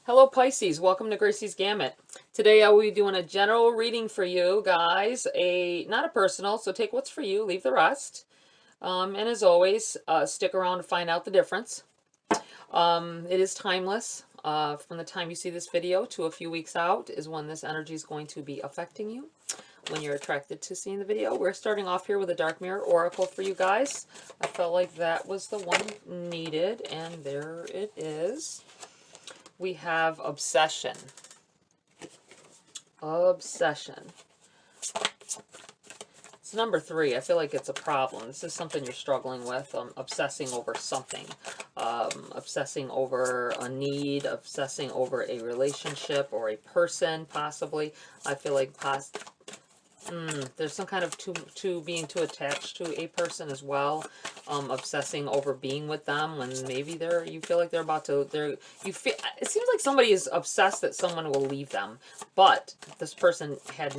Hello Pisces, welcome to Gracie's Gamut. Today I will be doing a general reading for you guys, not a personal, so take what's for you, leave the rest. And as always, stick around to find out the difference. It is timeless. From the time you see this video to a few weeks out is when this energy is going to be affecting you, when you're attracted to seeing the video. We're starting off here with a Dark Mirror Oracle for you guys. I felt like that was the one needed, and there it is. We have obsession. Obsession. It's number 3. I feel like it's a problem. This is something you're struggling with. Obsessing over something. Obsessing over a need. Obsessing over a relationship or a person, possibly. I feel like there's some kind of being too attached to a person as well. Obsessing over being with them when maybe you feel like they're about to, it seems like somebody is obsessed that someone will leave them, but this person has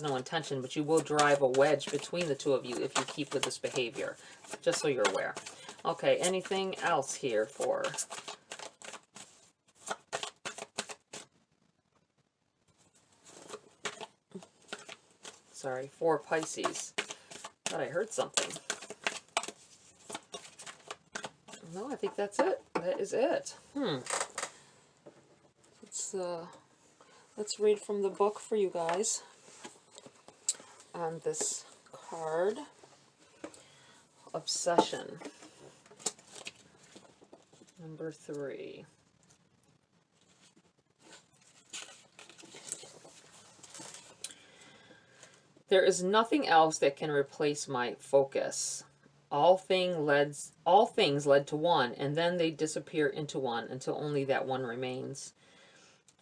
no intention, but you will drive a wedge between the two of you if you keep with this behavior, just so you're aware. Okay, anything else here for for Pisces? Thought I heard something. No, I think that's it. That is it. Let's read from the book for you guys on this card. Obsession. Number 3. There is nothing else that can replace my focus. All things led to one, and then they disappear into one until only that one remains.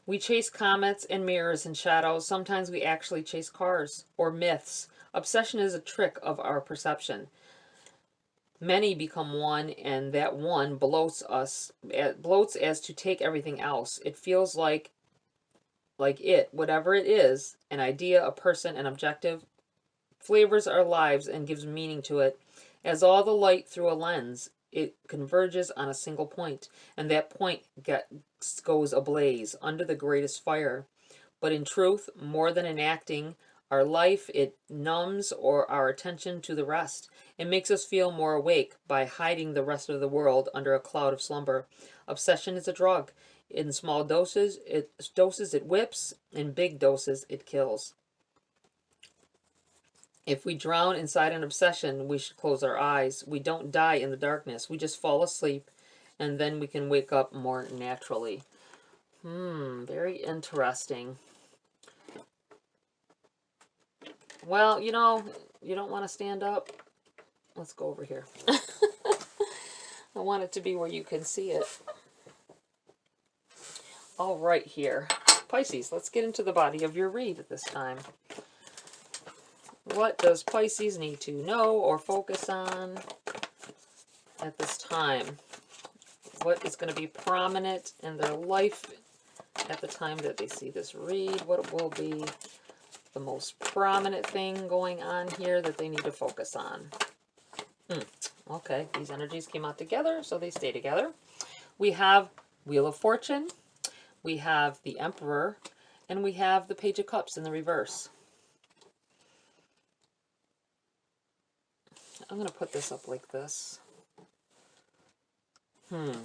We chase comets and mirrors and shadows. Sometimes we actually chase cars or myths. Obsession is a trick of our perception. Many become one, and that one bloats as to take everything else. It feels like whatever it is, an idea, a person, an objective, flavors our lives and gives meaning to it. As all the light through a lens, it converges on a single point, and that point goes ablaze under the greatest fire. But in truth, more than enacting our life, it numbs our attention to the rest. It makes us feel more awake by hiding the rest of the world under a cloud of slumber. Obsession is a drug. In small doses, it whips. In big doses, it kills. If we drown inside an obsession, we should close our eyes. We don't die in the darkness. We just fall asleep, and then we can wake up more naturally. Very interesting. Well, you don't want to stand up. Let's go over here. I want it to be where you can see it. All right, here. Pisces, let's get into the body of your read at this time. What does Pisces need to know or focus on at this time? What is going to be prominent in their life at the time that they see this read? What will be the most prominent thing going on here that they need to focus on? Okay, these energies came out together, so they stay together. We have Wheel of Fortune, we have the Emperor, and we have the Page of Cups in the reverse. I'm going to put this up like this. The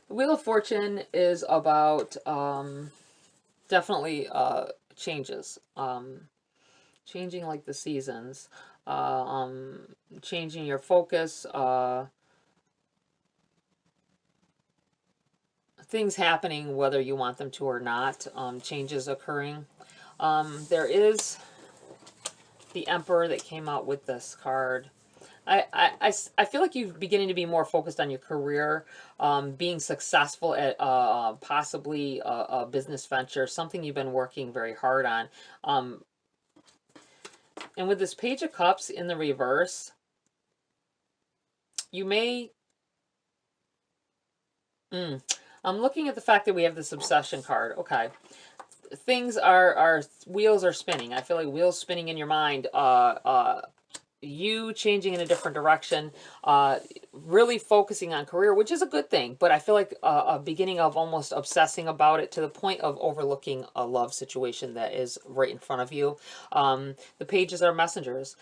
Wheel of Fortune is about definitely changes. Changing like the seasons. Changing your focus. Things happening whether you want them to or not. Changes occurring. There is the Emperor that came out with this card. I feel like you're beginning to be more focused on your career, being successful at possibly a business venture, something you've been working very hard on. And with this Page of Cups in the reverse, you may... I'm looking at the fact that we have this obsession card. Okay. Things wheels are spinning. I feel like wheels spinning in your mind. you changing in a different direction, really focusing on career, which is a good thing, but I feel like a beginning of almost obsessing about it to the point of overlooking a love situation that is right in front of you. The pages are messengers,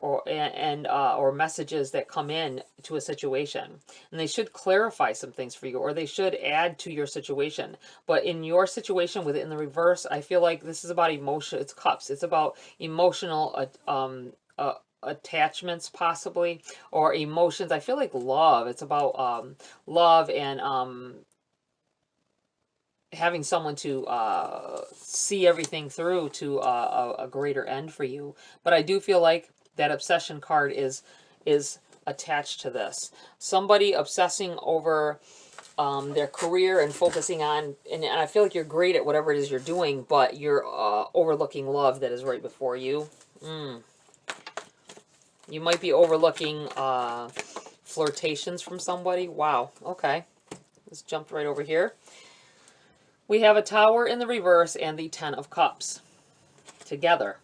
or messages that come in to a situation, and they should clarify some things for you, or they should add to your situation. But in your situation with it in the reverse, I feel like this is about emotion. It's cups. It's about emotional attachments, possibly, or emotions. I feel like love. It's about love, and having someone to see everything through to a greater end for you. But I do feel like that obsession card is attached to this. Somebody obsessing over their career and focusing on, and I feel like you're great at whatever it is you're doing, but you're overlooking love that is right before you. You might be overlooking flirtations from somebody. Wow. Okay. Let's jump right over here. We have a Tower in the reverse and the Ten of Cups together.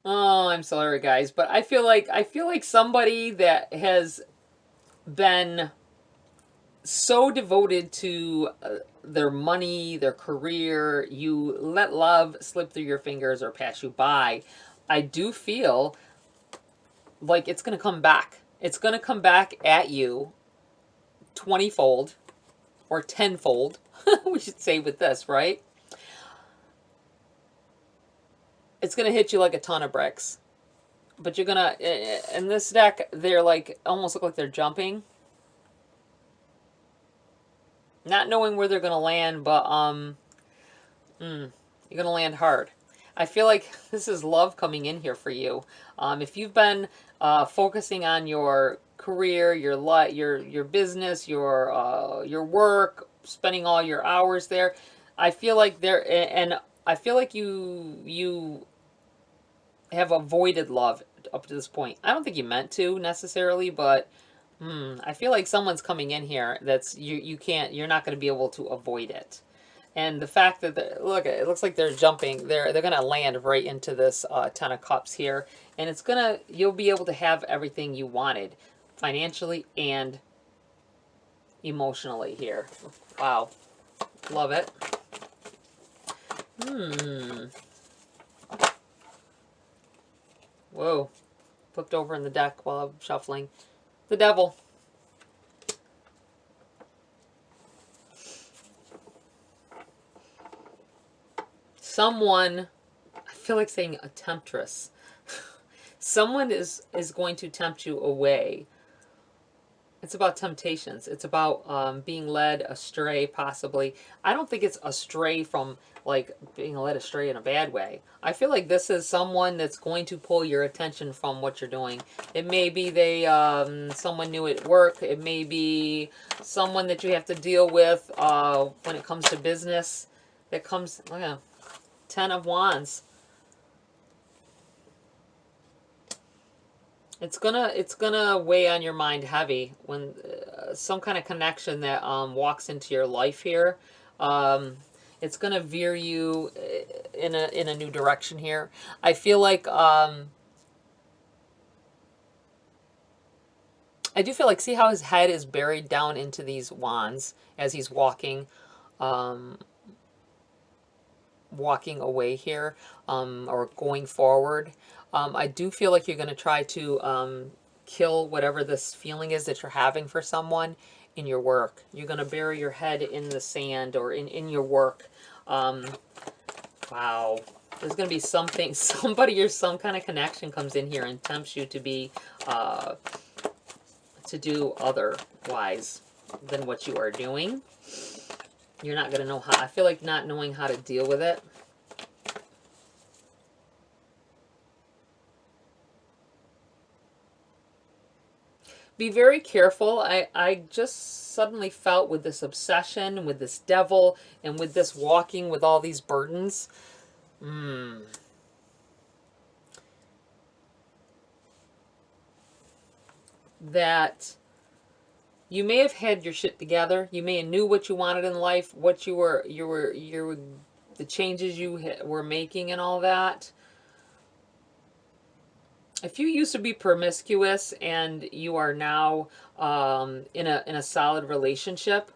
Oh, I'm sorry, guys, but I feel like somebody that has been so devoted to their money, their career, you let love slip through your fingers or pass you by. I do feel like it's going to come back. It's going to come back at you 20-fold or 10-fold. We should say with this, right? It's going to hit you like a ton of bricks. But you're going to, in this deck, they're like, almost look like they're jumping. Not knowing where they're going to land, but you're going to land hard. I feel like this is love coming in here for you. If you've been focusing on your career, your business, your work, spending all your hours there, I feel like I feel like you have avoided love up to this point. I don't think you meant to necessarily, but I feel like someone's coming in here that's you're not going to be able to avoid it. And the fact that look, it looks like they're jumping. They're going to land right into this Ten of Cups here, and you'll be able to have everything you wanted, financially and emotionally here. Wow, love it. Whoa, flipped over in the deck while I'm shuffling. The Devil. Someone, I feel like saying a temptress. Someone is going to tempt you away. It's about temptations. It's about being led astray, possibly. I don't think it's astray from, like, being led astray in a bad way. I feel like this is someone that's going to pull your attention from what you're doing. It may be someone new at work. It may be someone that you have to deal with when it comes to business. That comes, look at 10 of Wands. It's gonna weigh on your mind heavy when some kind of connection that walks into your life here. It's gonna veer you in a new direction here. I feel like I do feel like, see how his head is buried down into these wands as he's walking away here, or going forward. I do feel like you're going to try to kill whatever this feeling is that you're having for someone in your work. You're going to bury your head in the sand or in your work. Wow. There's going to be somebody or some kind of connection comes in here and tempts you to be, to do otherwise than what you are doing. You're not going to know how. I feel like not knowing how to deal with it. Be very careful. I just suddenly felt with this obsession, with this devil, and with this walking with all these burdens. That you may have had your shit together. You may have knew what you wanted in life, what you were the changes you were making and all that. If you used to be promiscuous and you are now in a solid relationship,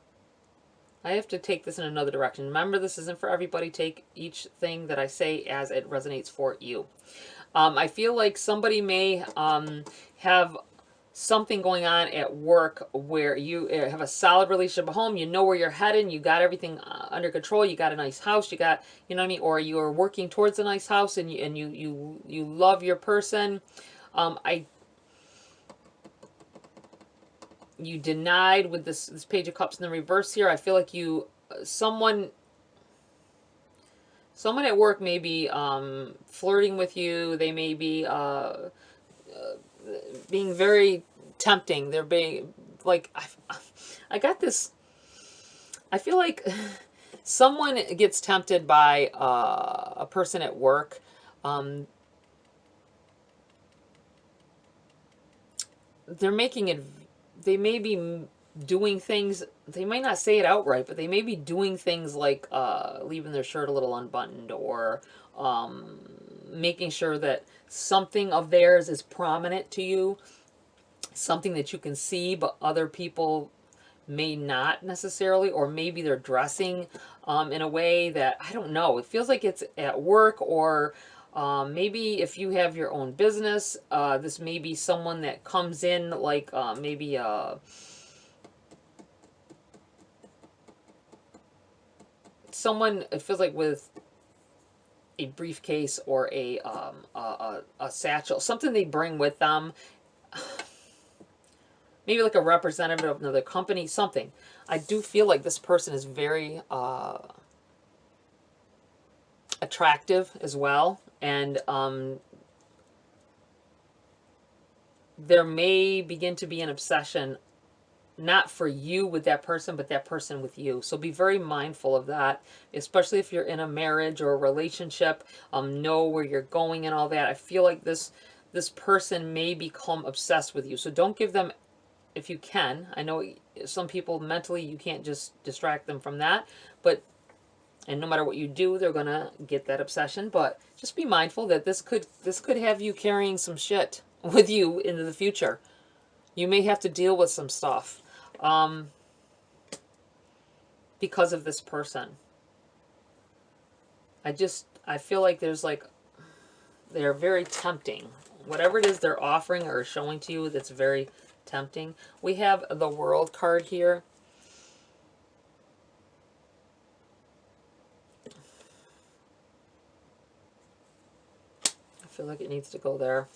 I have to take this in another direction. Remember, this isn't for everybody. Take each thing that I say as it resonates for you. I feel like somebody may have something going on at work where you have a solid relationship at home. You know where you're heading. You got everything under control. You got a nice house. You got, you know what I mean? Or you are working towards a nice house, and you love your person. You denied with this Page of Cups in the reverse here. I feel like you someone at work may be flirting with you. They may be being very tempting. They're being like, I got this. I feel like someone gets tempted by a person at work. They're making it. They may be doing things. They might not say it outright, but they may be doing things like leaving their shirt a little unbuttoned, or making sure that something of theirs is prominent to you, something that you can see, but other people may not necessarily, or maybe they're dressing in a way that, I don't know, it feels like it's at work, or maybe if you have your own business, this may be someone that comes in like maybe someone, it feels like with a briefcase or a satchel, something they bring with them. Maybe like a representative of another company, something. I do feel like this person is very attractive as well. And there may begin to be an obsession, not for you with that person, but that person with you. So be very mindful of that, especially if you're in a marriage or a relationship. Know where you're going and all that. I feel like this person may become obsessed with you. So don't give them, if you can. I know some people mentally you can't just distract them from that, but and no matter what you do, they're gonna get that obsession. But just be mindful that this could have you carrying some shit with you into the future. You may have to deal with some stuff because of this person. I feel like there's like, they're very tempting. Whatever it is they're offering or showing to you, that's very tempting. We have the World card here. I feel like it needs to go there.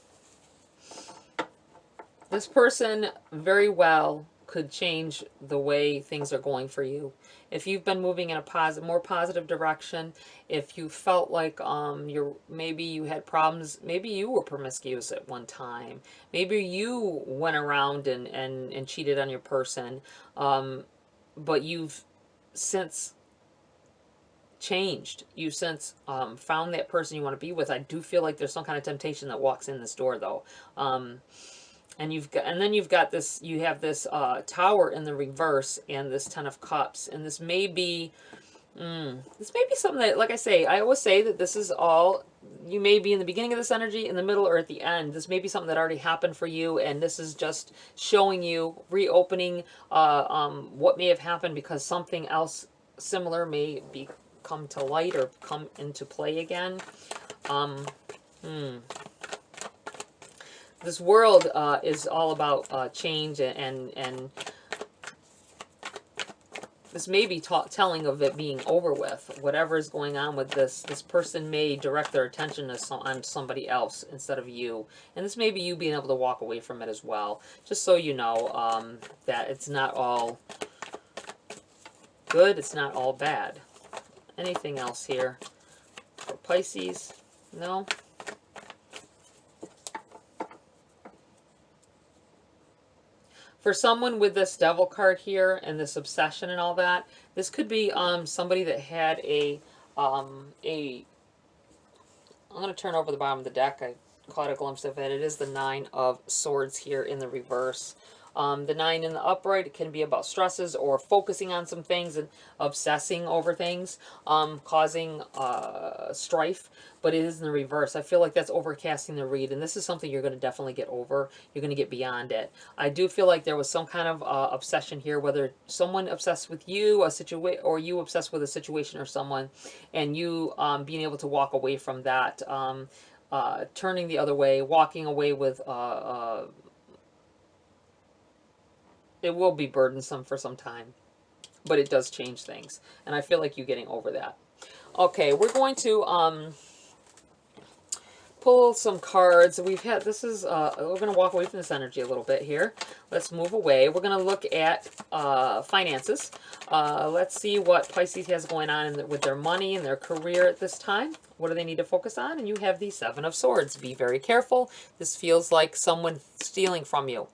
This person very well could change the way things are going for you. If you've been moving in a more positive direction, if you felt like maybe you had problems, maybe you were promiscuous at one time, maybe you went around and cheated on your person, but you've since changed. You since found that person you want to be with. I do feel like there's some kind of temptation that walks in this door, though. And then you've got this, you have this Tower in the reverse and this Ten of Cups, and this may be something that, like I say, I always say that this is all, you may be in the beginning of this energy, in the middle, or at the end. This may be something that already happened for you, and this is just showing you, reopening what may have happened, because something else similar may come to light or come into play again. This world is all about change, and this may be telling of it being over with. Whatever is going on with this person may direct their attention on somebody else instead of you. And this may be you being able to walk away from it as well. Just so you know that it's not all good, it's not all bad. Anything else here for Pisces? No? For someone with this Devil card here and this obsession and all that, this could be somebody that had I'm going to turn over the bottom of the deck. I caught a glimpse of it. It is the Nine of Swords here in the reverse. The 9 in the upright, it can be about stresses or focusing on some things and obsessing over things, causing strife. But it is in the reverse. I feel like that's overcasting the read, and this is something you're going to definitely get over. You're going to get beyond it. I do feel like there was some kind of obsession here, whether someone obsessed with you, a situation, or you obsessed with a situation or someone, and you being able to walk away from that, turning the other way, walking away with. It will be burdensome for some time, but it does change things, and I feel like you're getting over that. Okay, we're going to pull some cards. We've had, this is, we're going to walk away from this energy a little bit here. Let's move away. We're going to look at finances. Let's see what Pisces has going on with their money and their career at this time. What do they need to focus on? And you have the 7 of Swords. Be very careful. This feels like someone stealing from you.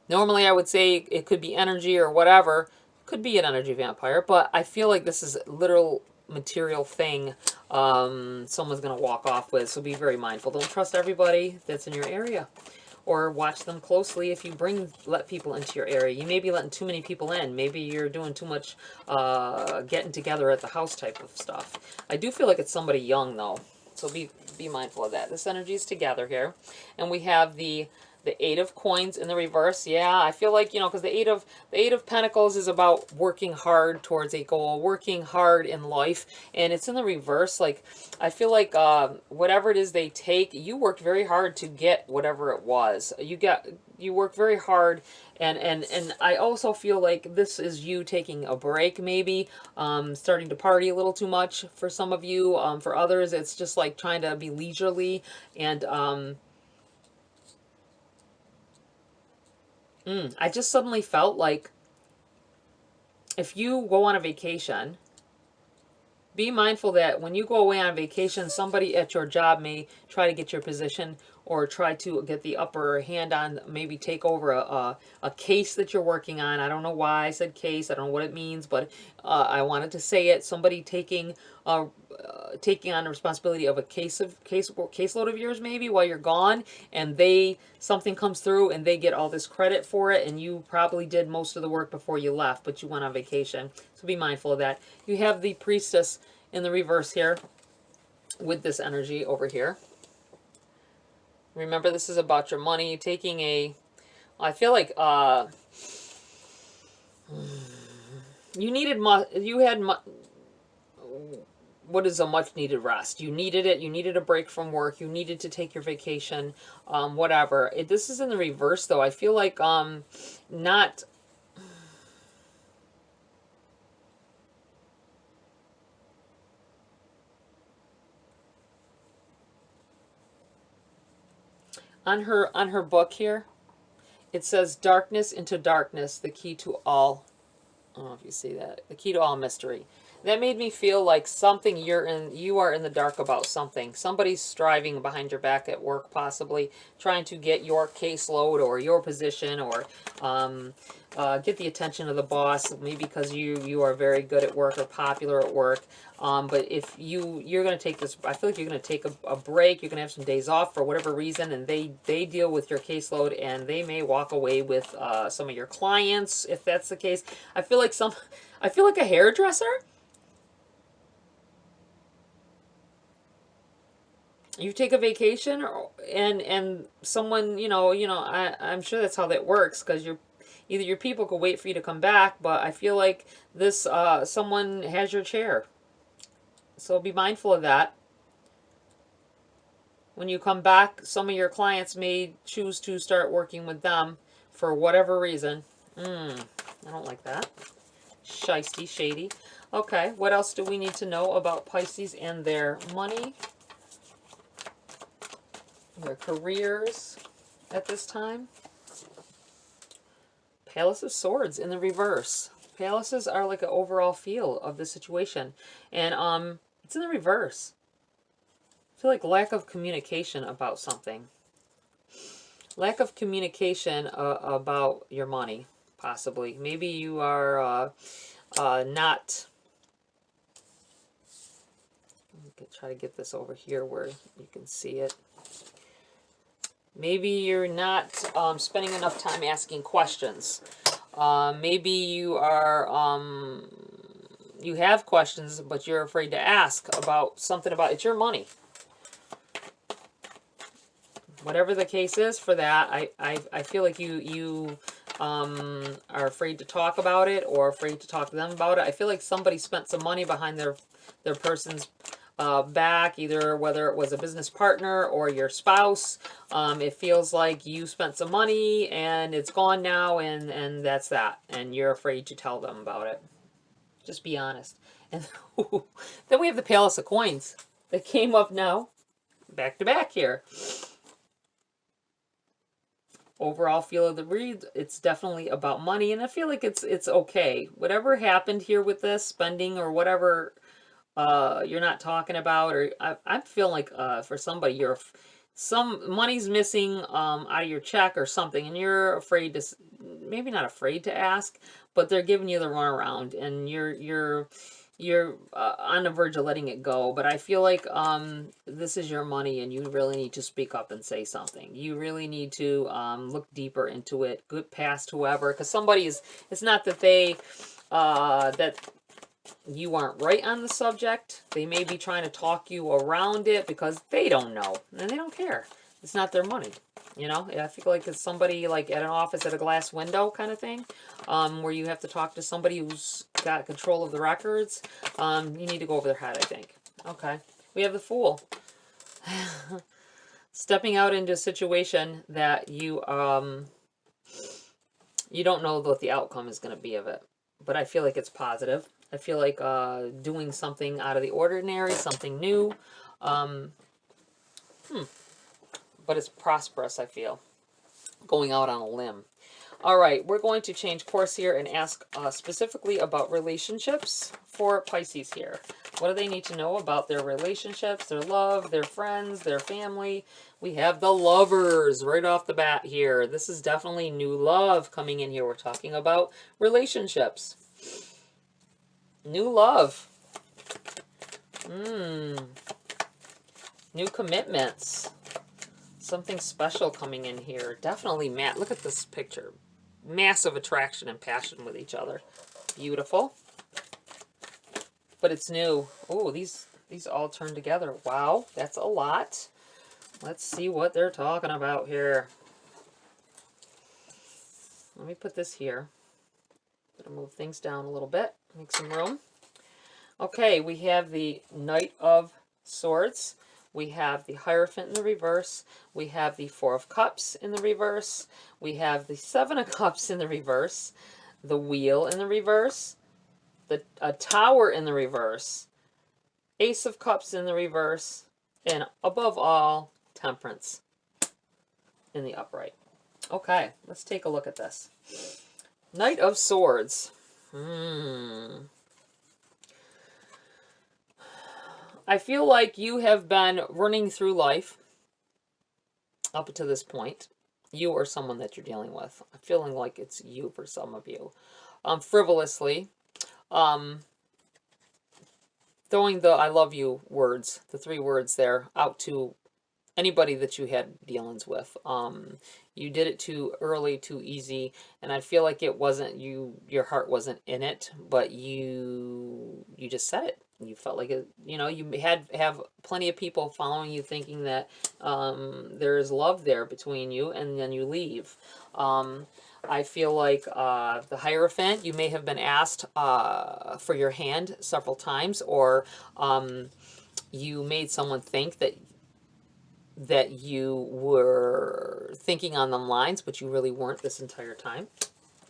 Normally I would say it could be energy or whatever. Could be an energy vampire, but I feel like this is a literal material thing someone's going to walk off with, so be very mindful. Don't trust everybody that's in your area, or watch them closely if you let people into your area. You may be letting too many people in. Maybe you're doing too much getting together at the house type of stuff. I do feel like it's somebody young, though, so be mindful of that. This energy is together here, and we have the 8 of Coins in the reverse. Yeah, I feel like, you know, because the 8 of Pentacles is about working hard towards a goal, working hard in life, and it's in the reverse. Like, I feel like whatever it is they take, you worked very hard to get whatever it was. You worked very hard, and I also feel like this is you taking a break, maybe starting to party a little too much for some of you. For others, it's just like trying to be leisurely and I just suddenly felt like if you go on a vacation, be mindful that when you go away on vacation, somebody at your job may try to get your position or try to get the upper hand on, maybe take over a case that you're working on. I don't know why I said case. I don't know what it means, but I wanted to say it. Somebody taking on the responsibility of a caseload of yours maybe while you're gone, and something comes through and they get all this credit for it, and you probably did most of the work before you left, but you went on vacation. So be mindful of that. You have the Priestess in the reverse here with this energy over here. Remember, this is about your money, taking I feel like what is a much needed rest? You needed it. You needed a break from work. You needed to take your vacation, whatever. This is in the reverse, though. I feel like not... On her book here, it says darkness into darkness, the key to all. I don't know if you see that. The key to all mystery. That made me feel like something you are in the dark about something. Somebody's striving behind your back at work, possibly trying to get your caseload or your position, or get the attention of the boss, maybe because you are very good at work or popular at work. But if you're going to take this, I feel like you're going to take a break. You're going to have some days off for whatever reason, and they deal with your caseload, and they may walk away with some of your clients if that's the case. I feel like a hairdresser. You take a vacation, and someone, I'm sure that's how that works, because either your people could wait for you to come back, but I feel like this someone has your chair. So be mindful of that. When you come back, some of your clients may choose to start working with them for whatever reason. I don't like that. Shisty, shady. Okay, what else do we need to know about Pisces and their money? Their careers at this time? Palace of Swords in the reverse. Palaces are like an overall feel of the situation. And it's in the reverse. I feel like lack of communication about something. Lack of communication about your money, possibly. Maybe you are not... Let me try to get this over here where you can see it. Maybe you're not spending enough time asking questions. Maybe you are, you have questions, but you're afraid to ask about something about, it's your money. Whatever the case is for that, I feel like you are afraid to talk about it or afraid to talk to them about it. I feel like somebody spent some money behind their person's back, either whether it was a business partner or your spouse. It feels like you spent some money and it's gone now, and that's that. And you're afraid to tell them about it. Just be honest. And then we have the Palace of Coins that came up now, back to back here. Overall feel of the read, it's definitely about money, and I feel like it's okay. Whatever happened here with this spending or whatever you're not talking about, or I'm feeling like for somebody some money's missing out of your check or something, and you're afraid to, maybe not afraid to ask, but they're giving you the runaround, and you're on the verge of letting it go. But I feel like this is your money, and you really need to speak up and say something. You really need to look deeper into it, get past whoever, because somebody is, it's not that they that you aren't right on the subject. They may be trying to talk you around it because they don't know and they don't care. It's not their money. You know, I feel like it's somebody like at an office at a glass window kind of thing, where you have to talk to somebody who's got control of the records. You need to go over their head, I think. Okay. We have the Fool. Stepping out into a situation that you don't know what the outcome is going to be of it. But I feel like it's positive. I feel like doing something out of the ordinary, something new. But it's prosperous, I feel. Going out on a limb. All right, we're going to change course here and ask specifically about relationships for Pisces here. What do they need to know about their relationships, their love, their friends, their family? We have the Lovers right off the bat here. This is definitely new love coming in here. We're talking about relationships. New love. New commitments. Something special coming in here. Definitely, Matt. Look at this picture. Massive attraction and passion with each other. Beautiful. But it's new. Oh, these all turn together. Wow, that's a lot. Let's see what they're talking about here. Let me put this here. Gonna move things down a little bit. Make some room. Okay, we have the Knight of Swords. We have the Hierophant in the reverse. We have the Four of Cups in the reverse. We have the Seven of Cups in the reverse. The Wheel in the reverse. A Tower in the reverse. Ace of Cups in the reverse. And above all, Temperance in the upright. Okay, let's take a look at this. Knight of Swords. I feel like you have been running through life up to this point. You or someone that you're dealing with. I'm feeling like it's you for some of you. Frivolously. Throwing the I love you words, the 3 words there, out to anybody that you had dealings with. You did it too early, too easy, and I feel like it wasn't you, your heart wasn't in it, but you just said it. You felt like it, you know, you have plenty of people following you thinking that there is love there between you, and then you leave. I feel like the Hierophant, you may have been asked for your hand several times, or you made someone think that you were thinking on them lines, but you really weren't this entire time,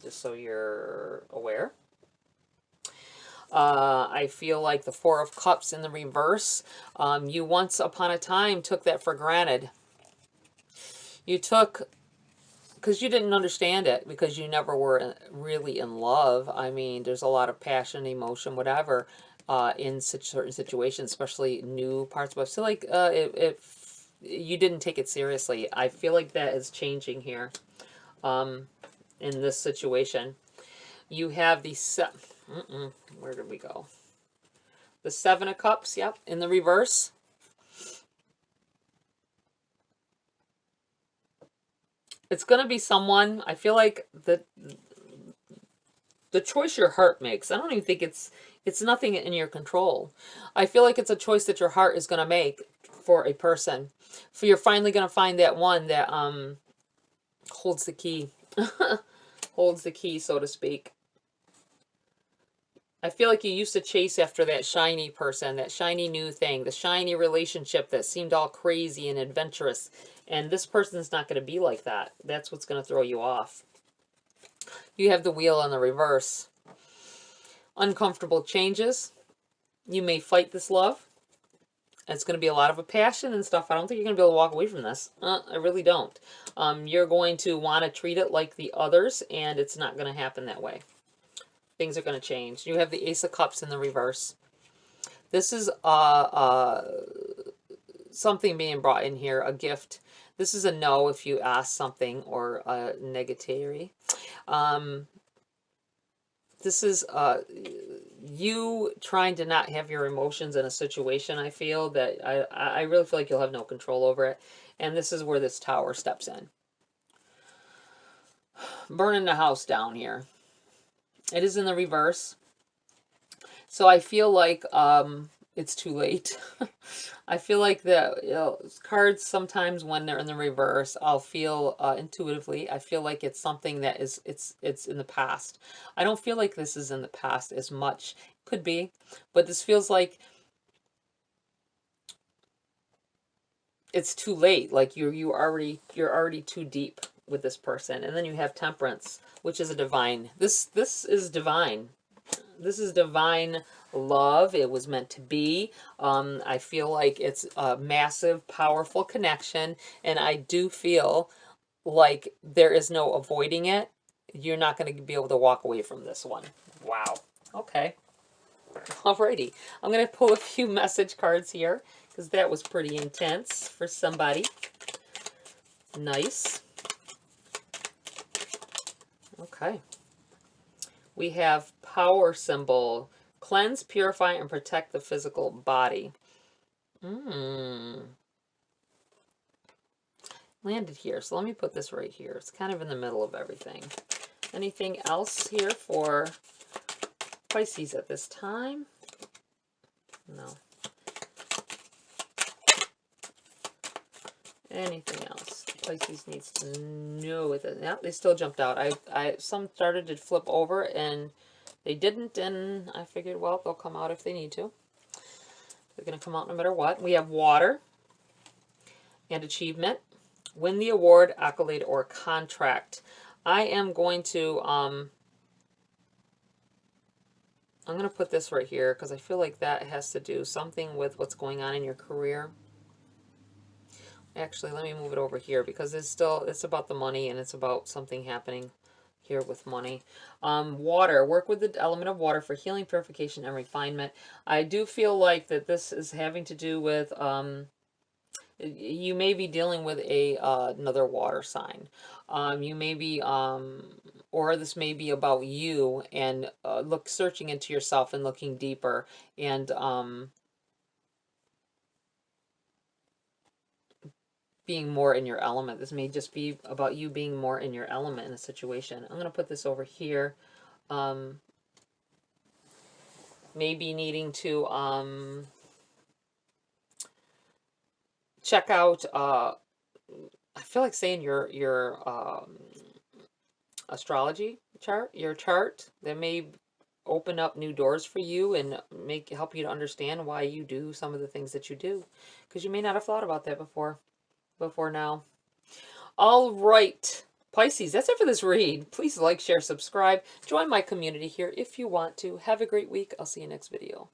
just so you're aware. I feel like the Four of Cups in the reverse, you once upon a time took that for granted. You took, because you didn't understand it, because you never were really in love. I mean, there's a lot of passion, emotion, whatever, in certain situations, especially new parts. But I feel like you didn't take it seriously. I feel like that is changing here in this situation. You have the where did we go? The Seven of Cups, yep, in the reverse. It's going to be someone, I feel like the choice your heart makes. I don't even think it's nothing in your control. I feel like it's a choice that your heart is going to make for a person. So you're finally going to find that one that holds the key. Holds the key, so to speak. I feel like you used to chase after that shiny person, that shiny new thing, the shiny relationship that seemed all crazy and adventurous. And this person's not going to be like that. That's what's going to throw you off. You have the wheel in the reverse. Uncomfortable changes. You may fight this love. It's going to be a lot of a passion and stuff. I don't think you're going to be able to walk away from this. I really don't. You're going to want to treat it like the others, and it's not going to happen that way. Things are going to change. You have the Ace of Cups in the reverse. This is something being brought in here, a gift. This is a no if you ask something, or a negatory. This is you trying to not have your emotions in a situation. I feel that I really feel like you'll have no control over it. And this is where this Tower steps in. Burning the house down here. It is in the reverse. So I feel like it's too late. I feel like the cards sometimes when they're in the reverse, I'll feel intuitively, I feel like it's something that is it's in the past. I don't feel like this is in the past as much. Could be, but this feels like it's too late. Like you're already too deep with this person. And then you have Temperance, which is a divine. This is divine. This is divine love. It was meant to be. I feel like it's a massive, powerful connection. And I do feel like there is no avoiding it. You're not going to be able to walk away from this one. Wow. Okay. Alrighty. I'm going to pull a few message cards here, because that was pretty intense for somebody. Nice. Okay. We have power symbol. Cleanse, purify, and protect the physical body. Landed here. So let me put this right here. It's kind of in the middle of everything. Anything else here for Pisces at this time? No. Anything else Pisces needs to know with it? Yeah, they still jumped out. Some started to flip over and they didn't, and I figured, well, they'll come out if they need to. They're going to come out no matter what. We have water and achievement. Win the award, accolade, or contract. I am going to, I'm going to put this right here because I feel like that has to do something with what's going on in your career. Actually, let me move it over here because it's about the money and it's about something happening here with money. Water. Work with the element of water for healing, purification, and refinement. I do feel like that this is having to do with, you may be dealing with another water sign. You may be, or this may be about you and searching into yourself and looking deeper and being more in your element. This may just be about you being more in your element in a situation. I'm going to put this over here. Maybe needing to check out, I feel like saying your astrology chart, your chart. That may open up new doors for you and help you to understand why you do some of the things that you do, because you may not have thought about that before now. All right, Pisces, that's it for this read. Please like, share, subscribe. Join my community here if you want to. Have a great week. I'll see you next video.